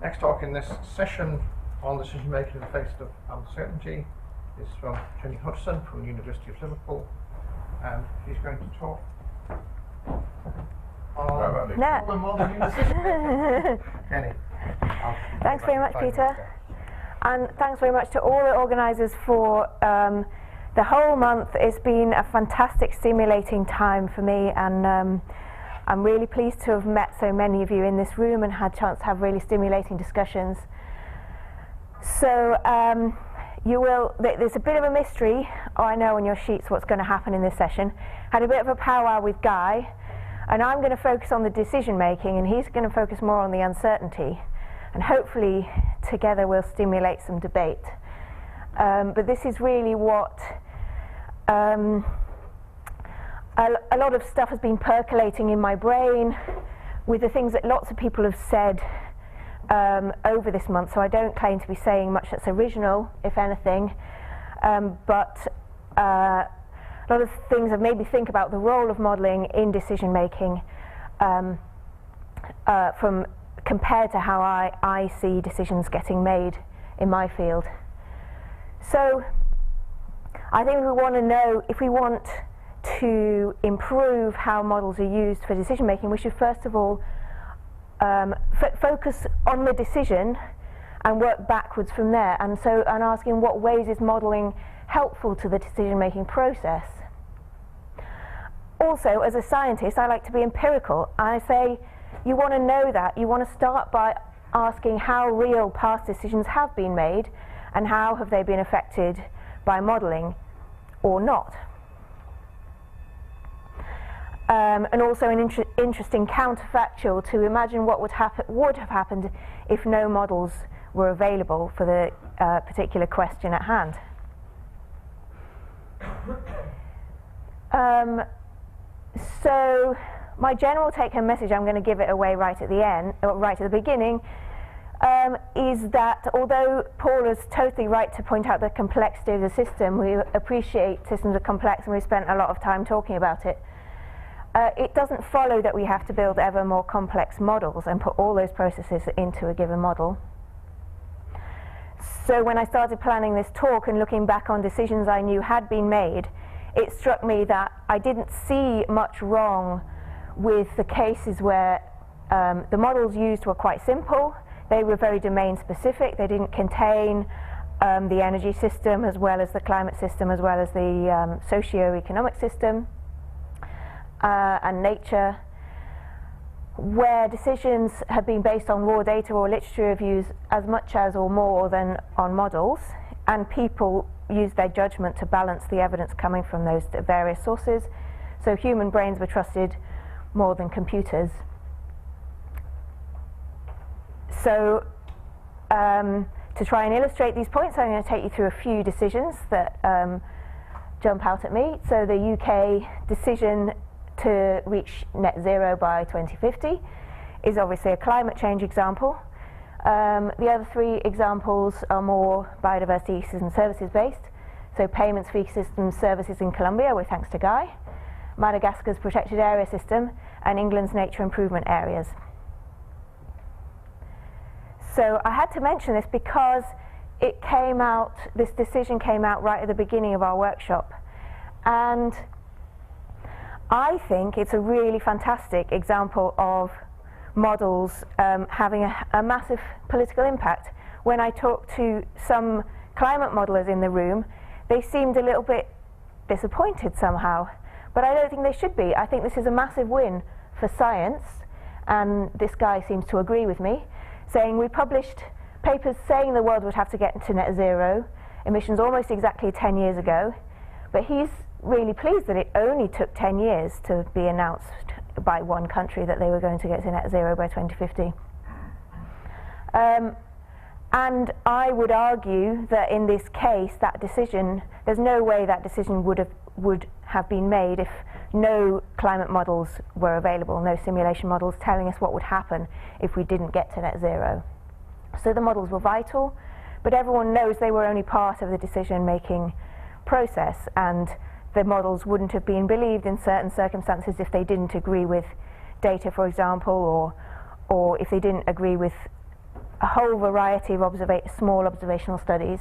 Next talk in this session on decision making in the face of uncertainty is from Jenny Hodgson from the University of Liverpool, and she's going to talk on the modelling decision making. Jenny. Thanks very much, Peter. And thanks very much to all the organisers for the whole month. It's been a fantastic, stimulating time for me, and I'm really pleased to have met so many of you in this room and had a chance to have really stimulating discussions. So there's a bit of a mystery. I know on your sheets what's going to happen in this session. Had a bit of a powwow with Guy, and I'm going to focus on the decision making, and he's going to focus more on the uncertainty. And hopefully together we'll stimulate some debate. But this is really what a lot of stuff has been percolating in my brain with the things that lots of people have said over this month, so I don't claim to be saying much that's original, if anything, but a lot of things have made me think about the role of modelling in decision making from compared to how I see decisions getting made in my field. So I think we want to know, if we want to improve how models are used for decision making, we should first of all focus on the decision and work backwards from there, and ask in what ways is modelling helpful to the decision making process. Also, as a scientist, I like to be empirical. I say you want to know that. You want to start by asking how real past decisions have been made and how have they been affected by modelling or not. And also an interesting counterfactual to imagine what would have happened if no models were available for the particular question at hand. So my general take-home message, I'm going to give it away right at the end, right at the beginning, is that although Paul is totally right to point out the complexity of the system, we appreciate systems are complex and we've spent a lot of time talking about it. It doesn't follow that we have to build ever more complex models and put all those processes into a given model. So when I started planning this talk and looking back on decisions I knew had been made, it struck me that I didn't see much wrong with the cases where the models used were quite simple. They were very domain specific. They didn't contain the energy system as well as the climate system as well as the socio-economic system and nature. Where decisions have been based on raw data or literature reviews as much as or more than on models, and people use their judgment to balance the evidence coming from those various sources. So human brains were trusted more than computers. So to try and illustrate these points, I'm going to take you through a few decisions that jump out at me. So the UK decision to reach net zero by 2050 is obviously a climate change example. The other three examples are more biodiversity ecosystem services based. So payments for ecosystem services in Colombia, with thanks to Guy, Madagascar's protected area system, and England's nature improvement areas. So I had to mention this because this decision came out right at the beginning of our workshop. And I think it's a really fantastic example of models having a massive political impact. When I talked to some climate modelers in the room, they seemed a little bit disappointed somehow. But I don't think they should be. I think this is a massive win for science, and this guy seems to agree with me, saying we published papers saying the world would have to get to net zero emissions almost exactly 10 years ago, but he's really pleased that it only took 10 years to be announced by one country that they were going to get to net zero by 2050. And I would argue that in this case, that decision, there's no way that decision would have been made if no climate models were available, no simulation models telling us what would happen if we didn't get to net zero. So the models were vital, but everyone knows they were only part of the decision-making process, and the models wouldn't have been believed in certain circumstances if they didn't agree with data, for example, or if they didn't agree with a whole variety of small observational studies.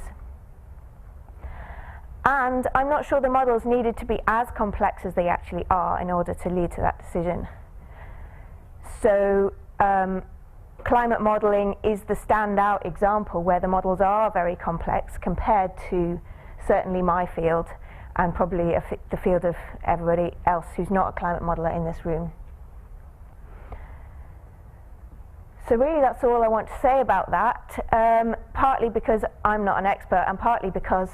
And I'm not sure the models needed to be as complex as they actually are in order to lead to that decision. So climate modelling is the standout example where the models are very complex compared to certainly my field and probably the field of everybody else who's not a climate modeller in this room. So really that's all I want to say about that, partly because I'm not an expert and partly because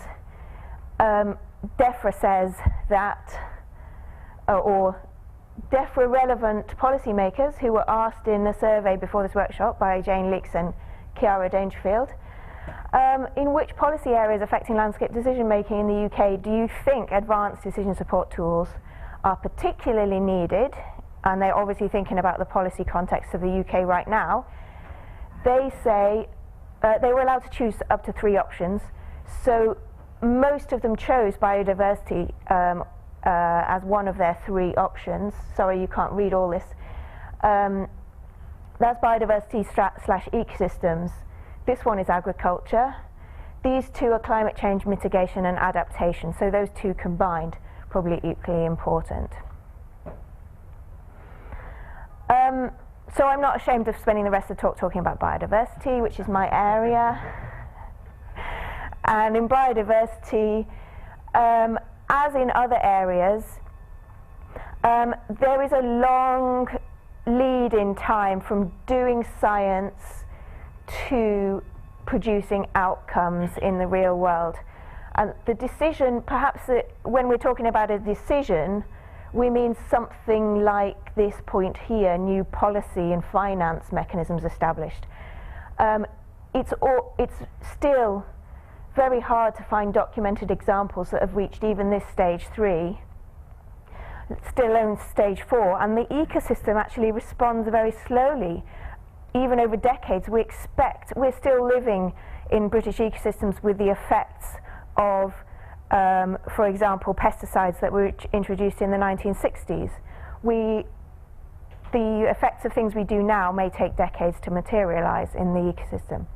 DEFRA says that, or DEFRA relevant policymakers who were asked in a survey before this workshop by Jane Leeks and Chiara Dangerfield, in which policy areas affecting landscape decision making in the UK do you think advanced decision support tools are particularly needed? And they're obviously thinking about the policy context of the UK right now. They say they were allowed to choose up to 3 options. So most of them chose biodiversity as one of their 3 options. Sorry, you can't read all this. That's biodiversity slash ecosystems. This one is agriculture. These 2 are climate change mitigation and adaptation. So those 2 combined, probably equally important. So I'm not ashamed of spending the rest of the talk talking about biodiversity, which is my area. And in biodiversity, as in other areas, there is a long lead in time from doing science to producing outcomes in the real world. And the decision, perhaps when we're talking about a decision, we mean something like this point here, new policy and finance mechanisms established. It's still very hard to find documented examples that have reached even this stage 3, still in stage 4, and the ecosystem actually responds very slowly. Even over decades, we're still living in British ecosystems with the effects of for example, pesticides that were introduced in the 1960s. The effects of things we do now may take decades to materialize in the ecosystem.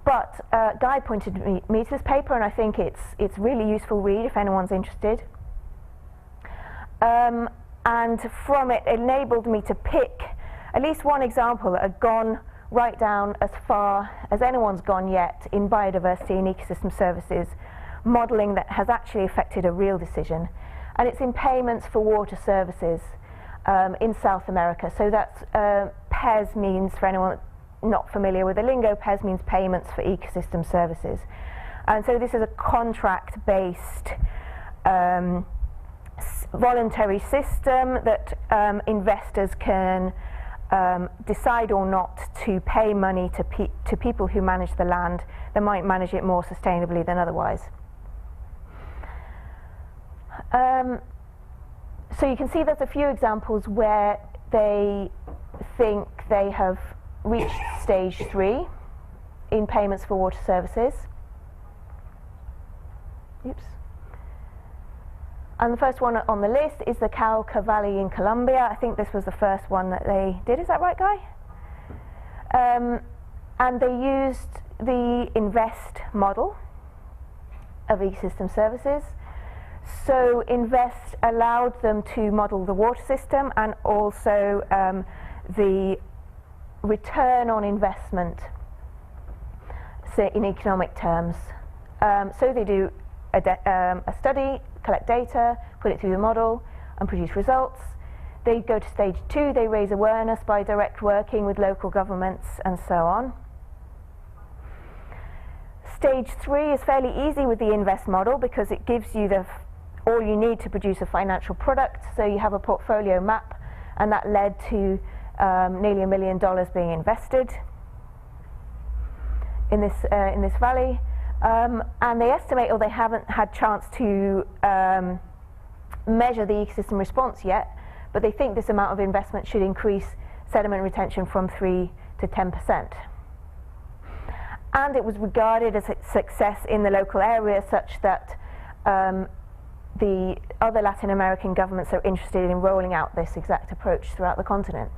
But Guy pointed me to this paper, and I think it's really useful read if anyone's interested. And from it enabled me to pick at least one example that had gone right down as far as anyone's gone yet in biodiversity and ecosystem services, modelling that has actually affected a real decision. And it's in payments for water services in South America. So that's PES means, for anyone not familiar with the lingo, PES means payments for ecosystem services. And so this is a contract-based voluntary system that investors can decide or not to pay money to people who manage the land that might manage it more sustainably than otherwise. So you can see there's a few examples where they think they have reached stage 3 in payments for water services. Oops. And the first one on the list is the Cauca Valley in Colombia. I think this was the first one that they did. Is that right, Guy? And they used the INVEST model of ecosystem services. So INVEST allowed them to model the water system and also the return on investment, say in economic terms. So they do a study, collect data, put it through the model, and produce results. They go to stage 2, they raise awareness by direct working with local governments and so on. Stage 3 is fairly easy with the INVEST model because it gives you all you need to produce a financial product. So you have a portfolio map, and that led to nearly $1 million being invested in this valley. And they estimate, or they haven't had chance to measure the ecosystem response yet, but they think this amount of investment should increase sediment retention from 3 to 10%. And it was regarded as a success in the local area, such that the other Latin American governments are interested in rolling out this exact approach throughout the continent.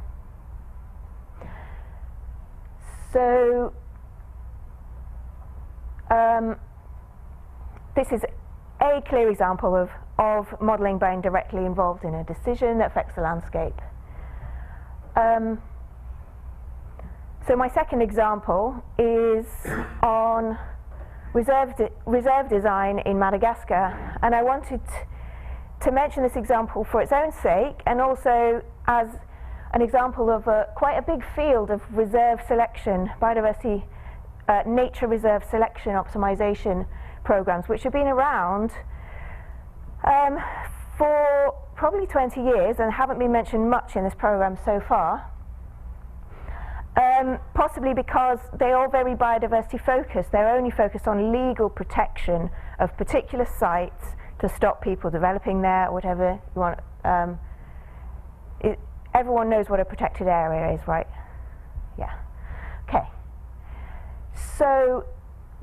So this is a clear example of modelling being directly involved in a decision that affects the landscape. So my second example is on reserve design in Madagascar, and I wanted to mention this example for its own sake, and also as an example of quite a big field of reserve selection, biodiversity, nature reserve selection optimization programs, which have been around for probably 20 years and haven't been mentioned much in this program so far. Possibly because they're all very biodiversity focused. They're only focused on legal protection of particular sites to stop people developing there, or whatever you want. Everyone knows what a protected area is, right? Yeah. Okay. So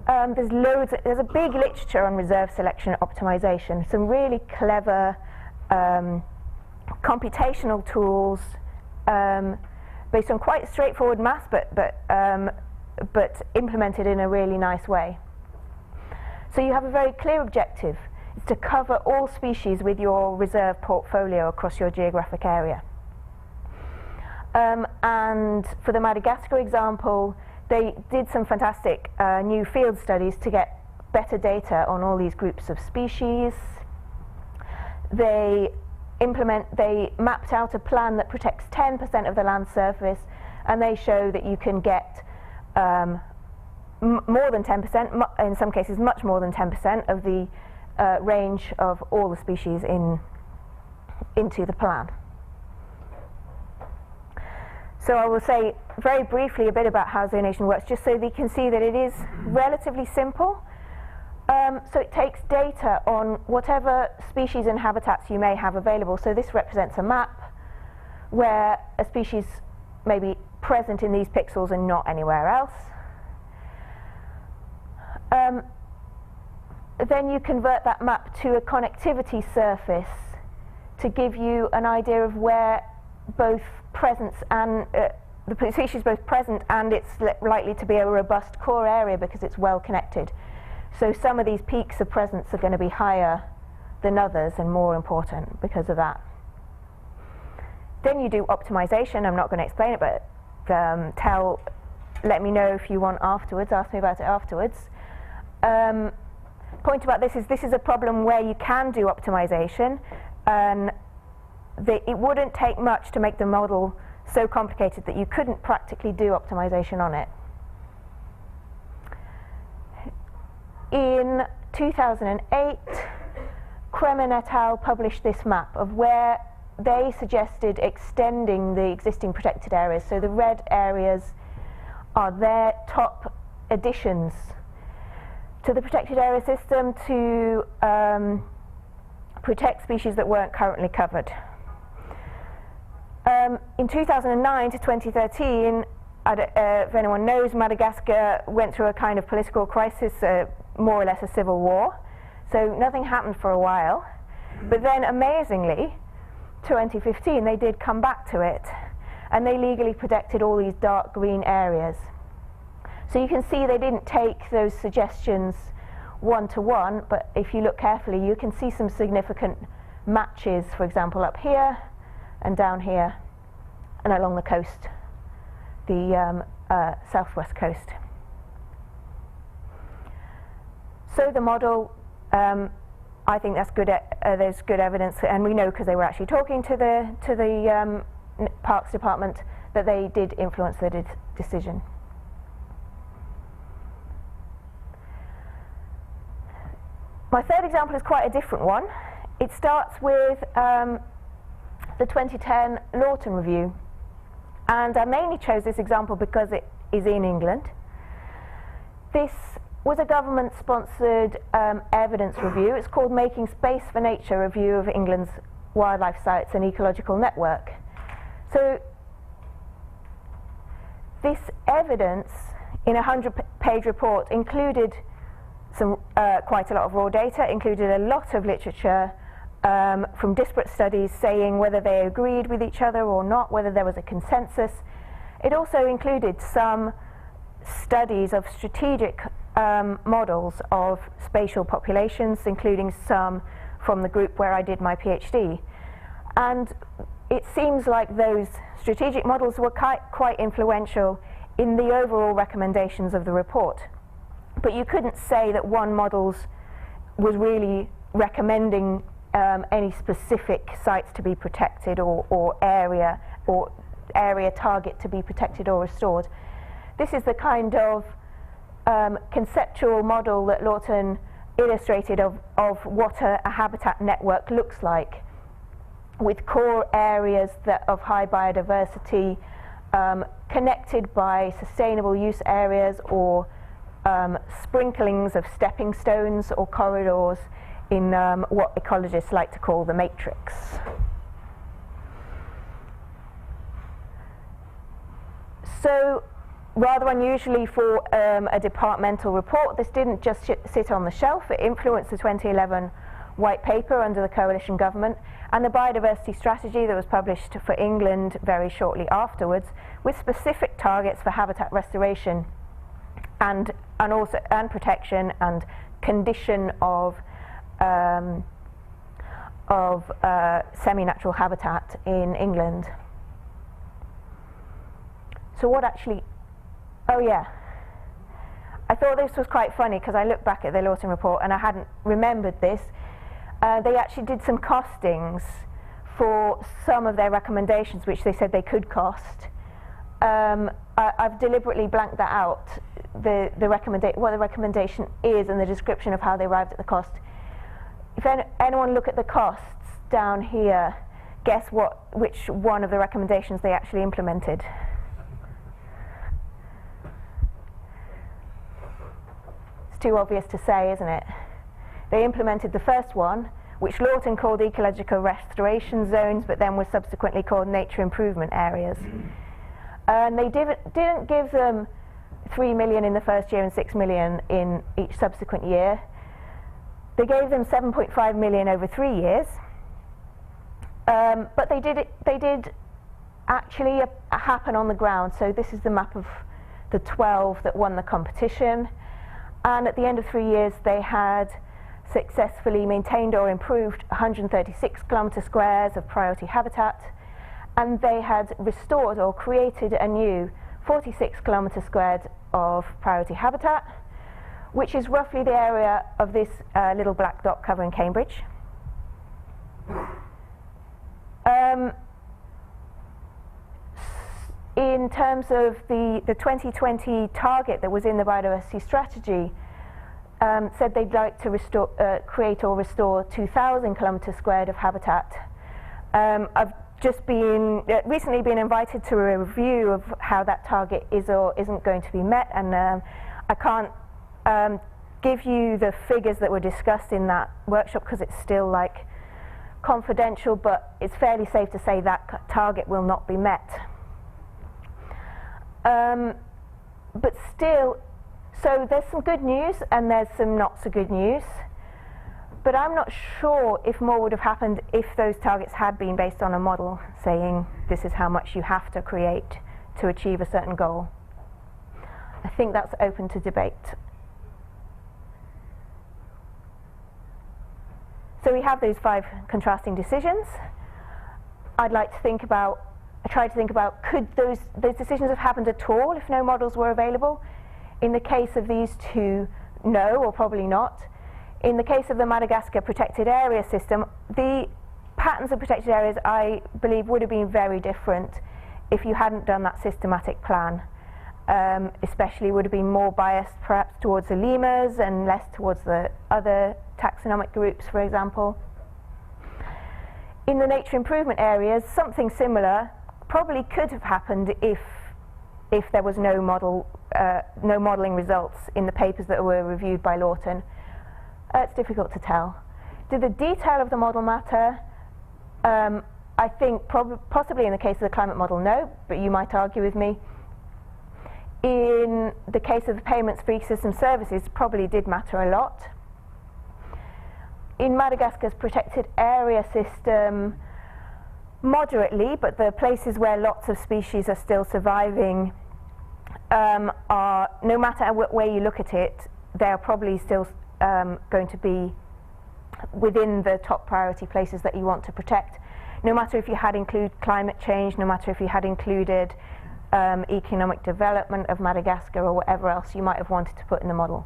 there's a big literature on reserve selection optimization, some really clever computational tools based on quite straightforward maths, but implemented in a really nice way. So you have a very clear objective. It's to cover all species with your reserve portfolio across your geographic area. And for the Madagascar example, they did some fantastic new field studies to get better data on all these groups of species. They mapped out a plan that protects 10% of the land surface, and they show that you can get more than 10%, in some cases much more than 10% of the range of all the species into the plan. So I will say very briefly a bit about how zonation works, just so that you can see that it is relatively simple. So it takes data on whatever species and habitats you may have available. So this represents a map where a species may be present in these pixels and not anywhere else. Then you convert that map to a connectivity surface to give you an idea of where both presence and the species is both present, and it's likely to be a robust core area because it's well connected. So some of these peaks of presence are going to be higher than others and more important because of that. Then you do optimization. I'm not going to explain it, but let me know if you want afterwards. Ask me about it afterwards. Point about this is a problem where you can do optimization, and it wouldn't take much to make the model so complicated that you couldn't practically do optimization on it. In 2008, Kremen et al. Published this map of where they suggested extending the existing protected areas. So the red areas are their top additions to the protected area system to protect species that weren't currently covered. In 2009 to 2013, if anyone knows, Madagascar went through a kind of political crisis, more or less a civil war. So nothing happened for a while. But then, amazingly, 2015, they did come back to it, and they legally protected all these dark green areas. So you can see they didn't take those suggestions one-to-one, but if you look carefully, you can see some significant matches, for example, up here and down here and along the coast, the southwest coast. So the model, I think that's good. There's good evidence, and we know because they were actually talking to the Parks Department that they did influence the decision. My third example is quite a different one. It starts with the 2010 Lawton Review, and I mainly chose this example because it is in England. This was a government-sponsored evidence review. It's called Making Space for Nature, Review of England's Wildlife Sites and Ecological Network. So this evidence in a 100-page report included quite a lot of raw data, included a lot of literature from disparate studies saying whether they agreed with each other or not, whether there was a consensus. It also included some studies of strategic models of spatial populations, including some from the group where I did my PhD. And it seems like those strategic models were quite influential in the overall recommendations of the report. But you couldn't say that one model was really recommending any specific sites to be protected or area target to be protected or restored. This is the kind of conceptual model that Lawton illustrated of what a habitat network looks like, with core areas of high biodiversity connected by sustainable use areas or sprinklings of stepping stones or corridors in what ecologists like to call the matrix. So, rather unusually for a departmental report, this didn't just sit on the shelf. It influenced the 2011 white paper under the coalition government and the biodiversity strategy that was published for England very shortly afterwards, with specific targets for habitat restoration and protection and condition of semi-natural habitat in England. So what actually, oh yeah, I thought this was quite funny because I looked back at the Lawton report and I hadn't remembered this. They actually did some costings for some of their recommendations, which they said they could cost. I've deliberately blanked that out, what the recommendation is and the description of how they arrived at the cost. If anyone look at the costs down here, guess which one of the recommendations they actually implemented? It's too obvious to say, isn't it? They implemented the first one, which Lawton called ecological restoration zones, but then was subsequently called nature improvement areas. And they didn't give them 3 million in the first year and 6 million in each subsequent year. They gave them 7.5 million over 3 years. But they did actually happen on the ground. So this is the map of the 12 that won the competition. And at the end of 3 years, they had successfully maintained or improved 136 kilometre squares of priority habitat, and they had restored or created a new 46 kilometre squared of priority habitat, which is roughly the area of this little black dot covering Cambridge. In terms of the 2020 target that was in the biodiversity strategy, said they'd like to create or restore 2,000 kilometres squared of habitat. I've just recently been invited to a review of how that target is or isn't going to be met, and I can't give you the figures that were discussed in that workshop because it's still confidential, but it's fairly safe to say that target will not be met. But still, so there's some good news and there's some not so good news, but I'm not sure if more would have happened if those targets had been based on a model saying this is how much you have to create to achieve a certain goal. I think that's open to debate. So we have those 5 contrasting decisions. I tried to think about could those decisions have happened at all if no models were available? In the case of these two, no, or probably not. In the case of the Madagascar protected area system, the patterns of protected areas, I believe, would have been very different if you hadn't done that systematic plan. Especially would have been more biased perhaps towards the lemurs and less towards the other taxonomic groups, for example. In the nature improvement areas, something similar probably could have happened if there was no modelling results in the papers that were reviewed by Lawton. It's difficult to tell. Did the detail of the model matter? I think possibly in the case of the climate model, no, but you might argue with me. In the case of the payments for ecosystem services, probably did matter a lot. In Madagascar's protected area system, moderately, but the places where lots of species are still surviving, are, no matter what way you look at it, they are probably still going to be within the top priority places that you want to protect, no matter if you had included climate change, no matter if you had included economic development of Madagascar or whatever else you might have wanted to put in the model.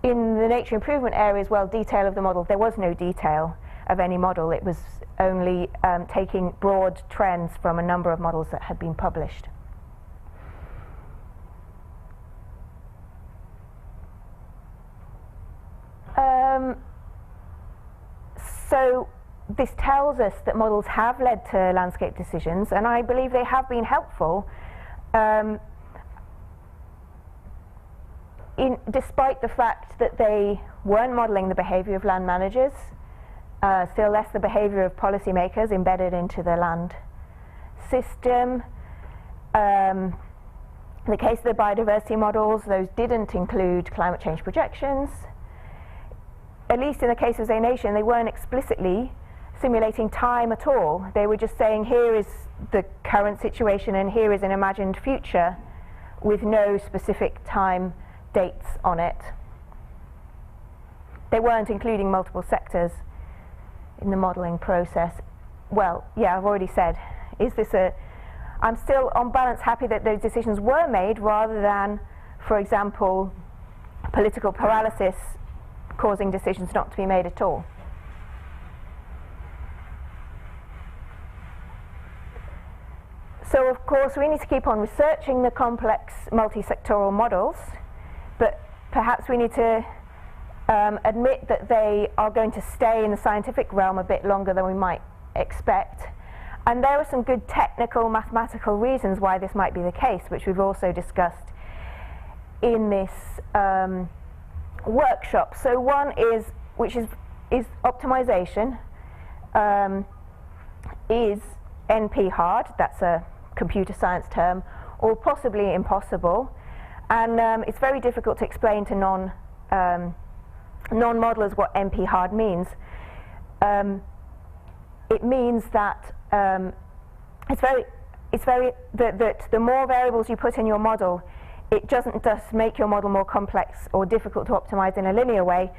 In the nature improvement area as well, detail of the model, there was no detail of any model. It was only taking broad trends from a number of models that had been published. So this tells us that models have led to landscape decisions, and I believe they have been helpful, despite the fact that they weren't modeling the behavior of land managers, still less the behavior of policymakers embedded into the land system. In the case of the biodiversity models, those didn't include climate change projections. At least in the case of Zaination, they weren't explicitly simulating time at all. They were just saying, here is the current situation and here is an imagined future with no specific time dates on it. They weren't including multiple sectors in the modelling process. Well, yeah, I've already said, I'm still on balance happy that those decisions were made rather than, for example, political paralysis causing decisions not to be made at all. So of course we need to keep on researching the complex multi-sectoral models, but perhaps we need to admit that they are going to stay in the scientific realm a bit longer than we might expect. And there are some good technical, mathematical reasons why this might be the case, which we've also discussed in this workshop. So one is, which is optimization, is NP hard, that's a computer science term, or possibly impossible. And it's very difficult to explain to non-modelers what NP hard means. It means that that the more variables you put in your model, it doesn't just make your model more complex or difficult to optimize in a linear way.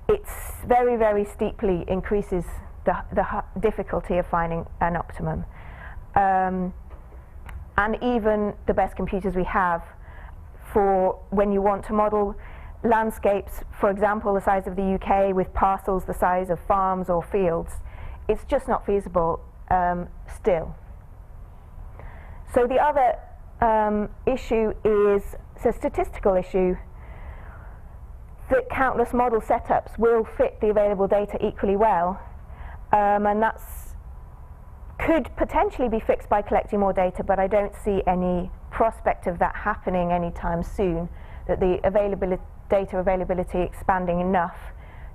It's very, very steeply increases the difficulty of finding an optimum. And even the best computers we have, for when you want to model landscapes, for example, the size of the UK with parcels the size of farms or fields, it's just not feasible still. So the other issue is a statistical issue, that countless model setups will fit the available data equally well, and that could potentially be fixed by collecting more data, but I don't see any prospect of that happening anytime soon, that the data availability expanding enough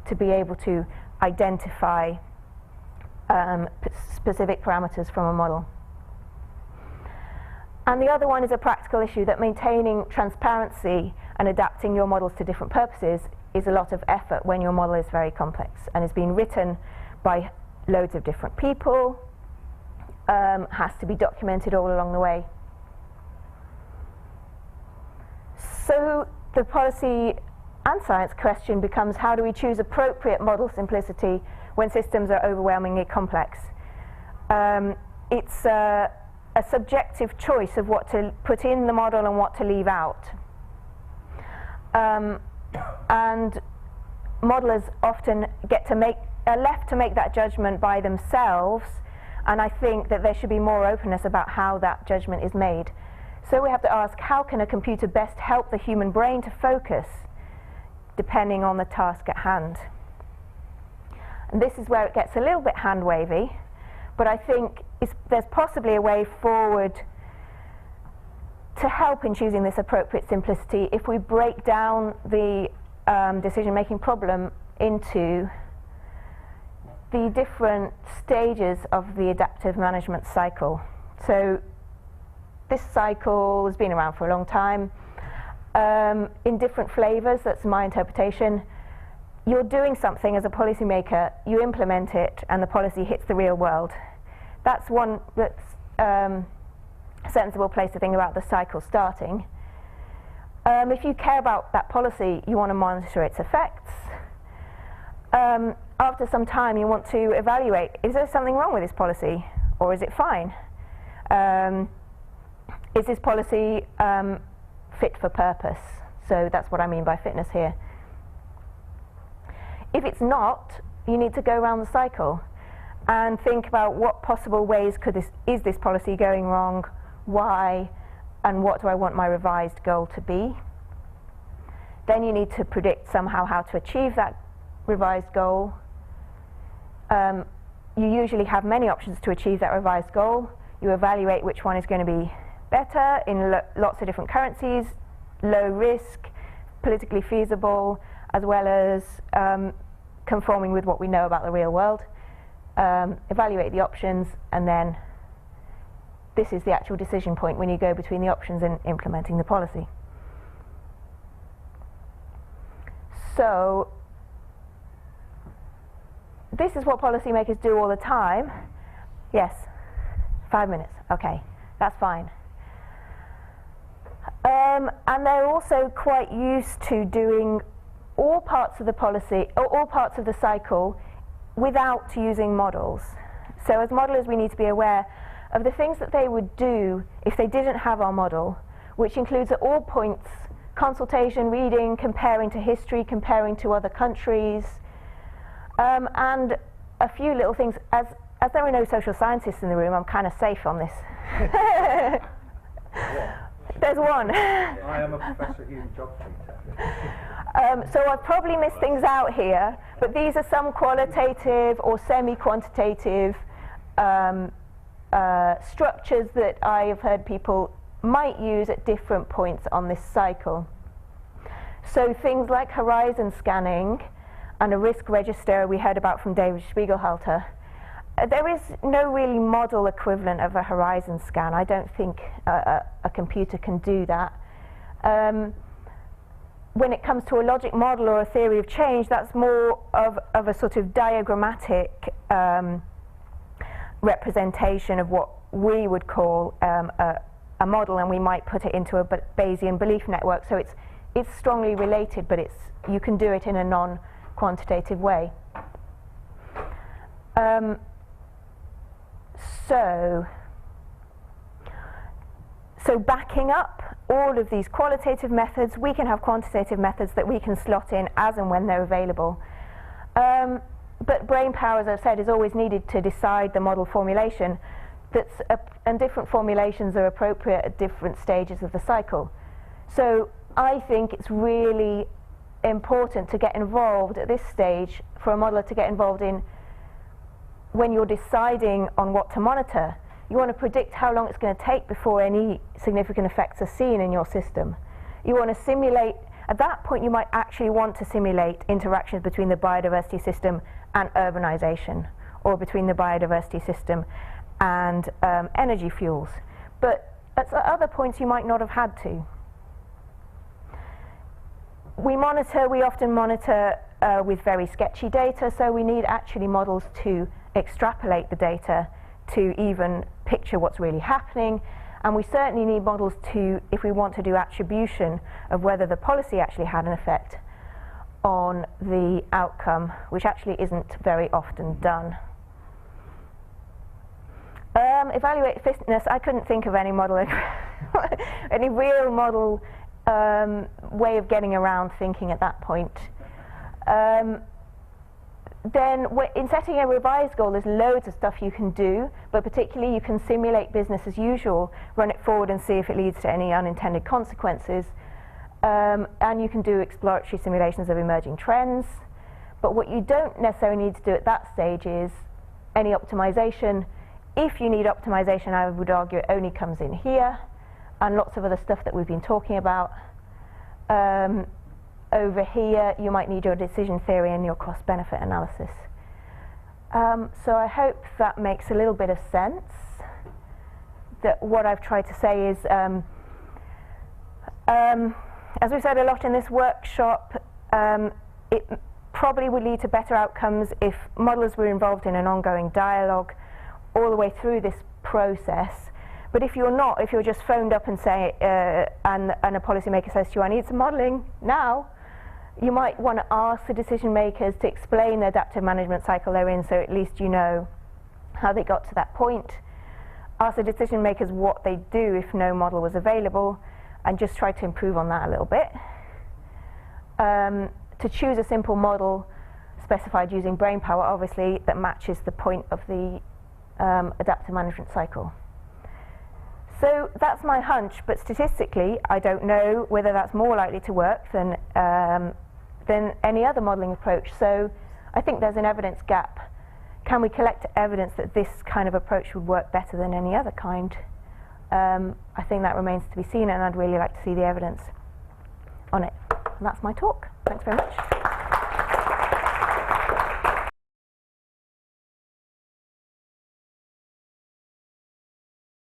to be able to identify specific parameters from a model. And the other one is a practical issue, that maintaining transparency and adapting your models to different purposes is a lot of effort when your model is very complex and is being written by loads of different people, has to be documented all along the way. So the policy and science question becomes, how do we choose appropriate model simplicity when systems are overwhelmingly complex? It's a subjective choice of what to put in the model and what to leave out. And modelers often are left to make that judgment by themselves, and I think that there should be more openness about how that judgment is made. So we have to ask, how can a computer best help the human brain to focus, depending on the task at hand? And this is where it gets a little bit hand-wavy, but I think there's possibly a way forward to help in choosing this appropriate simplicity if we break down the decision-making problem into the different stages of the adaptive management cycle. So this cycle has been around for a long time, in different flavors. That's my interpretation. You're doing something as a policymaker, you implement it, and the policy hits the real world. That's a sensible place to think about the cycle starting. If you care about that policy, you want to monitor its effects. After some time, you want to evaluate, is there something wrong with this policy, or is it fine? Is this policy fit for purpose? So that's what I mean by fitness here. If it's not, you need to go around the cycle and think about what possible ways is this policy going wrong, why, and what do I want my revised goal to be. Then you need to predict somehow how to achieve that revised goal. You usually have many options to achieve that revised goal. You evaluate which one is going to be better in lots of different currencies, low risk, politically feasible, as well as conforming with what we know about the real world. Evaluate the options, and then this is the actual decision point when you go between the options and implementing the policy. So this is what policymakers do all the time. Yes, 5 minutes. Okay, that's fine. And they're also quite used to doing all parts of the policy, or all parts of the cycle, without using models. So as modelers, we need to be aware of the things that they would do if they didn't have our model, which includes at all points consultation, reading, comparing to history, comparing to other countries, and a few little things. As there are no social scientists in the room, I'm kind of safe on this. There's one. I am a professor in geography. So I've probably missed things out here, but these are some qualitative or semi-quantitative structures that I have heard people might use at different points on this cycle. So things like horizon scanning and a risk register we heard about from David Spiegelhalter. There is no really model equivalent of a horizon scan. I don't think a computer can do that. When it comes to a logic model or a theory of change, that's more of a sort of diagrammatic representation of what we would call a model, and we might put it into a Bayesian belief network. So it's strongly related, but you can do it in a non-quantitative way. So backing up all of these qualitative methods, we can have quantitative methods that we can slot in as and when they're available. But brain power, as I've said, is always needed to decide the model formulation, and different formulations are appropriate at different stages of the cycle. So I think it's really important to get involved at this stage, for a modeler to get involved in when you're deciding on what to monitor. You want to predict how long it's going to take before any significant effects are seen in your system. You want to simulate, at that point you might actually want to simulate interactions between the biodiversity system and urbanization, or between the biodiversity system and energy fuels. But at other points you might not have had to. We often monitor with very sketchy data, so we need actually models to extrapolate the data to even picture what's really happening, and we certainly need models to, if we want to do attribution of whether the policy actually had an effect on the outcome, which actually isn't very often done. Evaluate fitness. I couldn't think of any model, any real model way of getting around thinking at that point. Then in setting a revised goal, there's loads of stuff you can do, but particularly you can simulate business as usual, run it forward and see if it leads to any unintended consequences. And you can do exploratory simulations of emerging trends. But what you don't necessarily need to do at that stage is any optimization. If you need optimization, I would argue it only comes in here, and lots of other stuff that we've been talking about. Over here, you might need your decision theory and your cost-benefit analysis. So I hope that makes a little bit of sense. That what I've tried to say is, as we've said a lot in this workshop, it probably would lead to better outcomes if modelers were involved in an ongoing dialogue all the way through this process, But if you're not, if you're just phoned up and say, and a policymaker says to you, I need some modelling now, you might want to ask the decision makers to explain the adaptive management cycle they're in, so at least you know how they got to that point. Ask the decision makers what they do if no model was available, and just try to improve on that a little bit. To choose a simple model specified using brainpower, obviously, that matches the point of the adaptive management cycle. So that's my hunch, but statistically, I don't know whether that's more likely to work than any other modelling approach. So I think there's an evidence gap. Can we collect evidence that this kind of approach would work better than any other kind? I think that remains to be seen, and I'd really like to see the evidence on it. And that's my talk. Thanks very much.